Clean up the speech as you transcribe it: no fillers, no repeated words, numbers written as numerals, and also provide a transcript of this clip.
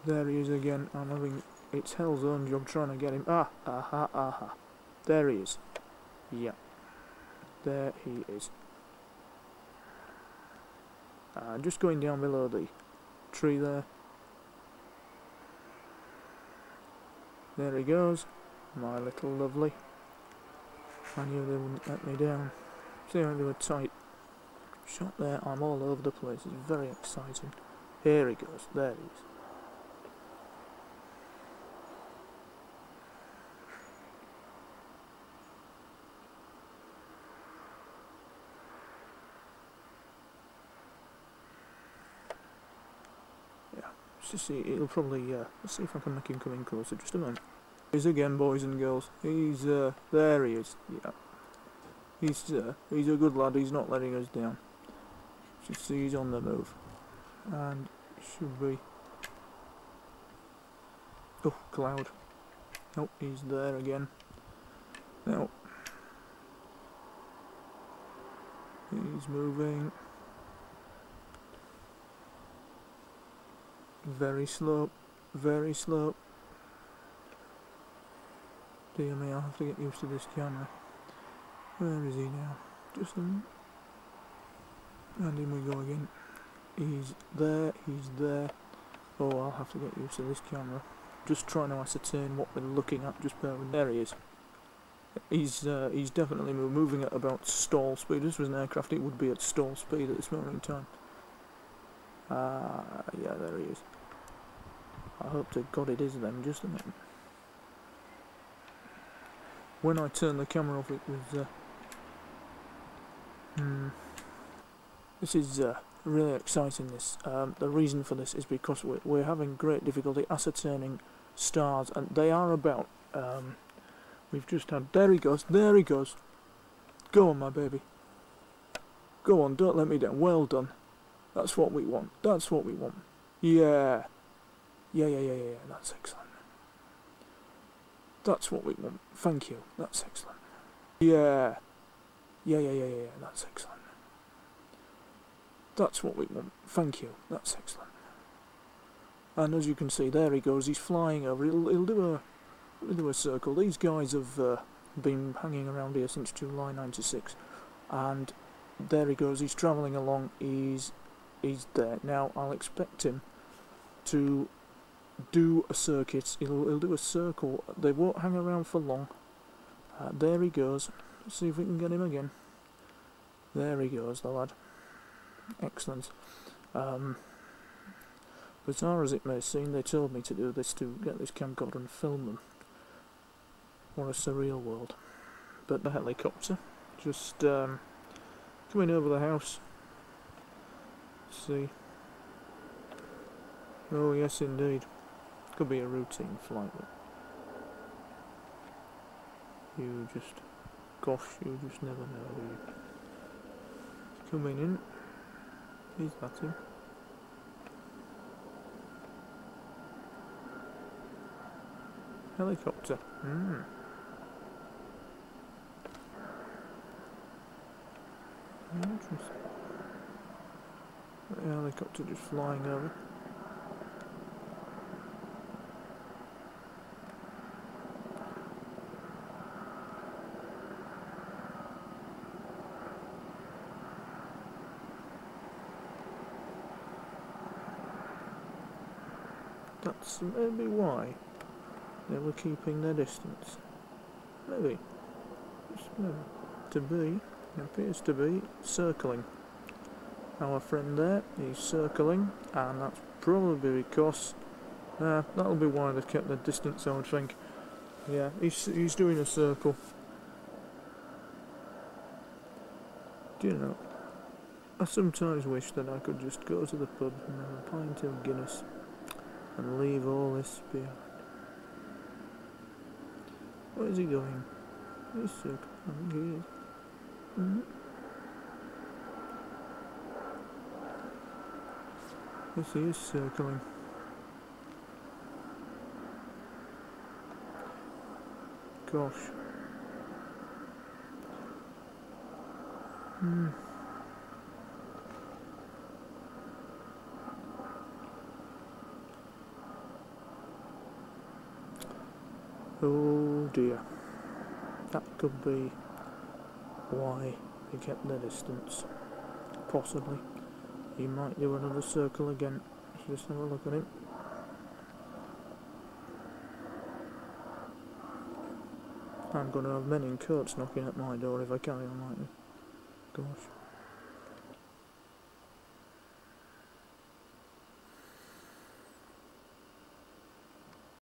There he is again. I'm having it's hell's own job trying to get him. Ah, aha, aha. There he is. Yeah. There he is. Just going down below the tree there. There he goes. My little lovely. I knew they wouldn't let me down. See how they were tight. Shot there. I'm all over the place. It's very exciting. Here he goes. There he is. See, it'll probably, let's see if I can make him come in closer, just a moment. He's again, boys and girls. He's, there he is, yeah. He's a good lad, he's not letting us down. Just see, he's on the move. And, should be... Oh, cloud. Nope, he's there again. Now, he's moving. Very slow, very slow. Dear me, I'll have to get used to this camera. Where is he now? Just a minute. And in we go again. He's there, he's there. Oh, I'll have to get used to this camera. Just trying to ascertain what we're looking at, just bear with me. There he is. He's definitely moving at about stall speed. This was an aircraft, it would be at stall speed at this moment in time. Yeah, there he is. I hope to God it is them, just a minute. When I turned the camera off, it was, This is, really exciting, this. The reason for this is because we're having great difficulty ascertaining stars, and they are about, we've just had, there he goes, there he goes. Go on, my baby. Go on, don't let me down, well done. That's what we want. That's what we want. Yeah. Yeah. That's excellent. That's what we want. Thank you. That's excellent. Yeah. Yeah. That's excellent. That's what we want. Thank you. That's excellent. And as you can see, there he goes. He's flying over. He'll do a circle. These guys have been hanging around here since July '96, and there he goes. He's travelling along. He's there now. I'll expect him to do a circuit. He'll do a circle. They won't hang around for long. There he goes. Let's see if we can get him again. There he goes, the lad. Excellent. Bizarre as it may seem, they told me to do this to get this camcorder and film them. What a surreal world. But the helicopter just coming over the house. See. Oh yes, indeed. Could be a routine flight. You just, gosh, you just never know, do you? Coming in. Is that him? Helicopter. Interesting. The helicopter just flying over. That's maybe why they were keeping their distance. Maybe. Just maybe. To be, it appears to be, circling. Our friend there, he's circling, and that's probably because, that'll be why they've kept their distance, I would think. Yeah, he's doing a circle. Do you know, I sometimes wish that I could just go to the pub and have a pint of Guinness and leave all this behind. Where is he going? He's circling. I think he is. Yes, he is circling. Gosh. Oh dear. That could be why he kept the distance. Possibly. He might do another circle again. Let's just have a look at him. I'm going to have men in coats knocking at my door if I carry on like this. Gosh.